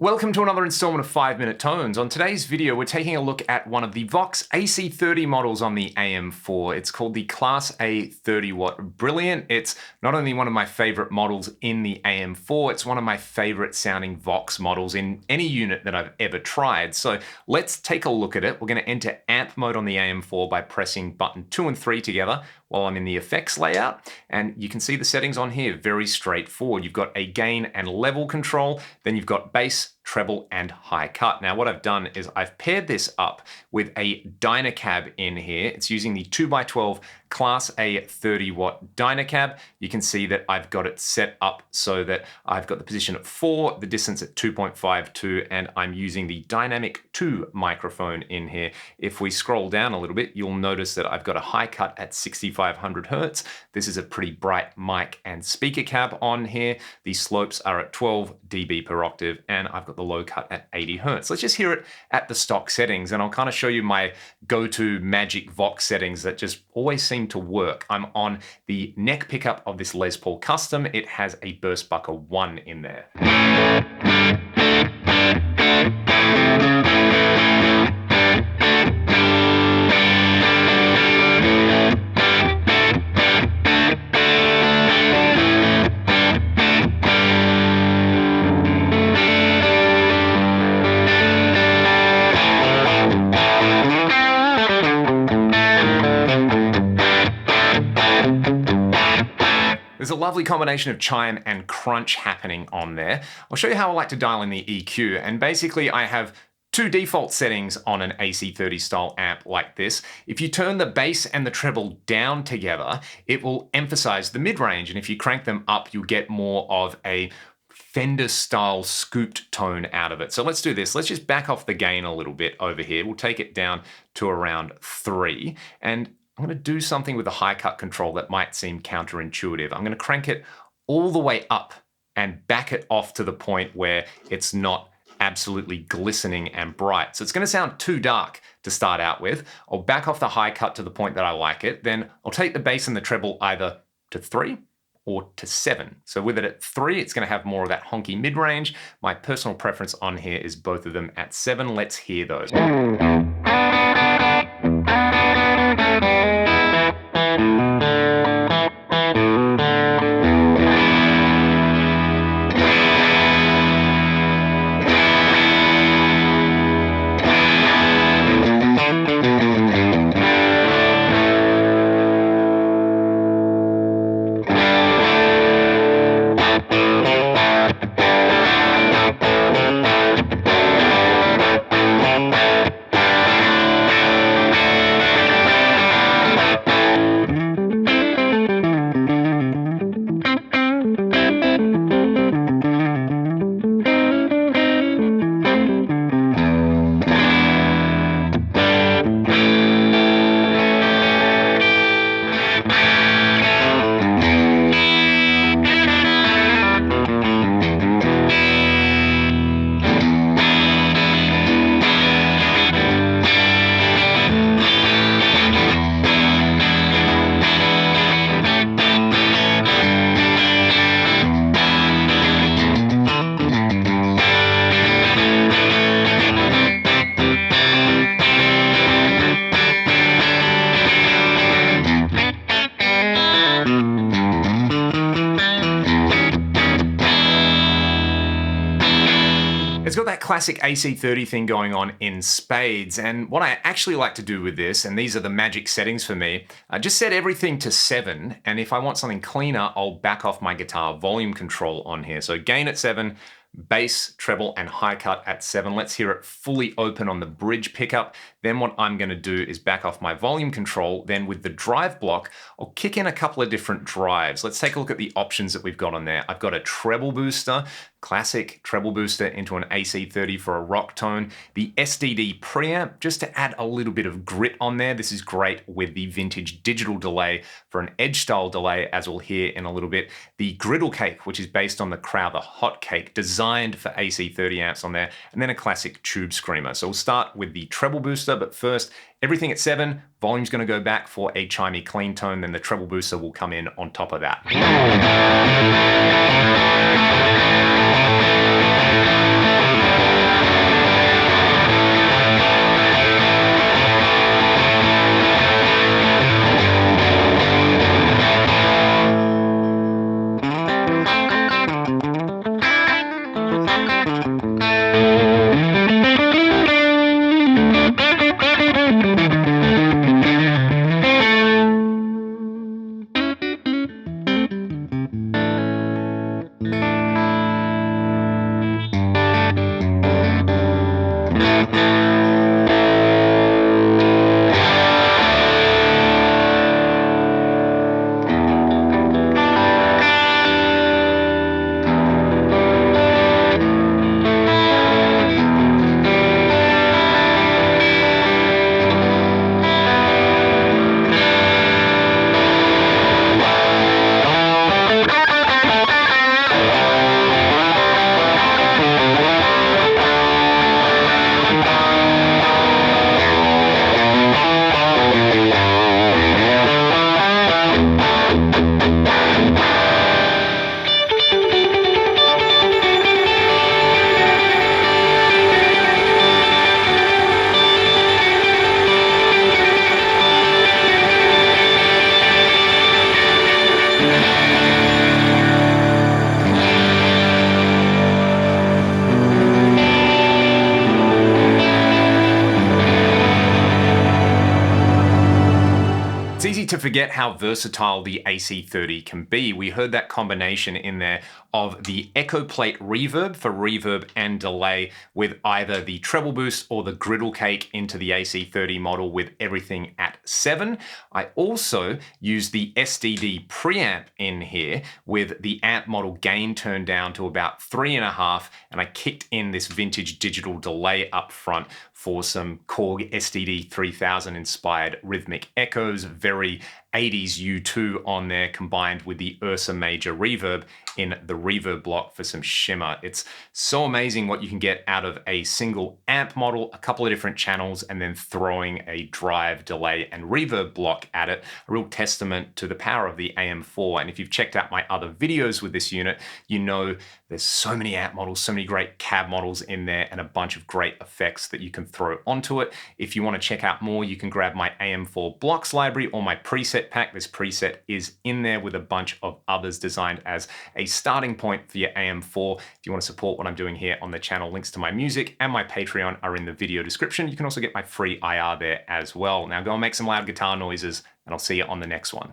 Welcome to another installment of 5 Minute Tones. On today's video, we're taking a look at one of the Vox AC30 models on the AM4. It's called the Class A 30-watt Brilliant. It's not only one of my favorite models in the AM4, it's one of my favorite sounding Vox models in any unit that I've ever tried. So let's take a look at it. We're going to enter amp mode on the AM4 by pressing button 2 and 3 together while I'm in the effects layout. And you can see the settings on here, very straightforward. You've got a gain and level control, then you've got bass, treble, and high cut. Now what I've done is I've paired this up with a Dynacab in here. It's using the 2x12 Class A 30-watt Dynacab. You can see that I've got it set up so that I've got the position at 4, the distance at 2.52, and I'm using the Dynamic 2 microphone in here. If we scroll down a little bit, you'll notice that I've got a high cut at 6500 Hertz. This is a pretty bright mic and speaker cab on here. The slopes are at 12 dB per octave, and I've got the low cut at 80 Hertz. Let's just hear it at the stock settings, and I'll kind of show you my go-to magic Vox settings that just always seem to work. I'm on the neck pickup of this Les Paul Custom. It has a Burstbucker 1 in there. There's a lovely combination of chime and crunch happening on there. I'll show you how I like to dial in the EQ, and basically I have two default settings on an AC30 style amp like this. If you turn the bass and the treble down together, it will emphasize the mid-range, and if you crank them up, you'll get more of a Fender style scooped tone out of it. So let's do this. Let's just back off the gain a little bit over here. We'll take it down to around 3, and I'm going to do something with the high cut control that might seem counterintuitive. I'm going to crank it all the way up and back it off to the point where it's not absolutely glistening and bright. So it's going to sound too dark to start out with. I'll back off the high cut to the point that I like it. Then I'll take the bass and the treble either to 3 or to 7. So with it at 3, it's going to have more of that honky mid-range. My personal preference on here is both of them at 7. Let's hear those. It's got that classic AC30 thing going on in spades, and what I actually like to do with this, and these are the magic settings for me, I just set everything to 7, and if I want something cleaner, I'll back off my guitar volume control on here. So gain at 7, bass, treble, and high cut at 7. Let's hear it fully open on the bridge pickup. Then what I'm going to do is back off my volume control. Then with the drive block, I'll kick in a couple of different drives. Let's take a look at the options that we've got on there. I've got a treble booster, classic treble booster into an AC30 for a rock tone. The SDD preamp, just to add a little bit of grit on there. This is great with the vintage digital delay for an edge style delay, as we'll hear in a little bit. The griddle cake, which is based on the Crowther hot cake, designed for AC30 amps on there, and then a classic tube screamer. So we'll start with the treble booster, but first, everything at 7, volume's going to go back for a chimey clean tone, then the treble booster will come in on top of that. It's easy to forget how versatile the AC30 can be. We heard that combination in there of the echo plate reverb for reverb and delay with either the treble boost or the griddle cake into the AC30 model with everything at 7. I also used the SDD preamp in here with the amp model gain turned down to about 3.5, and I kicked in this vintage digital delay up front for some Korg SDD 3000 inspired rhythmic echoes, very 80s U2 on there, combined with the Ursa Major reverb in the reverb block for some shimmer. It's so amazing what you can get out of a single amp model, a couple of different channels, and then throwing a drive, delay, and reverb block at it. A real testament to the power of the AM4. And if you've checked out my other videos with this unit, you know there's so many amp models, so many great cab models in there, and a bunch of great effects that you can throw onto it. If you want to check out more, you can grab my AM4 blocks library or my preset pack. This preset is in there with a bunch of others designed as a starting point for your AM4. If you want to support what I'm doing here on the channel, links to my music and my Patreon are in the video description. You can also get my free IR there as well. Now go and make some loud guitar noises, and I'll see you on the next one.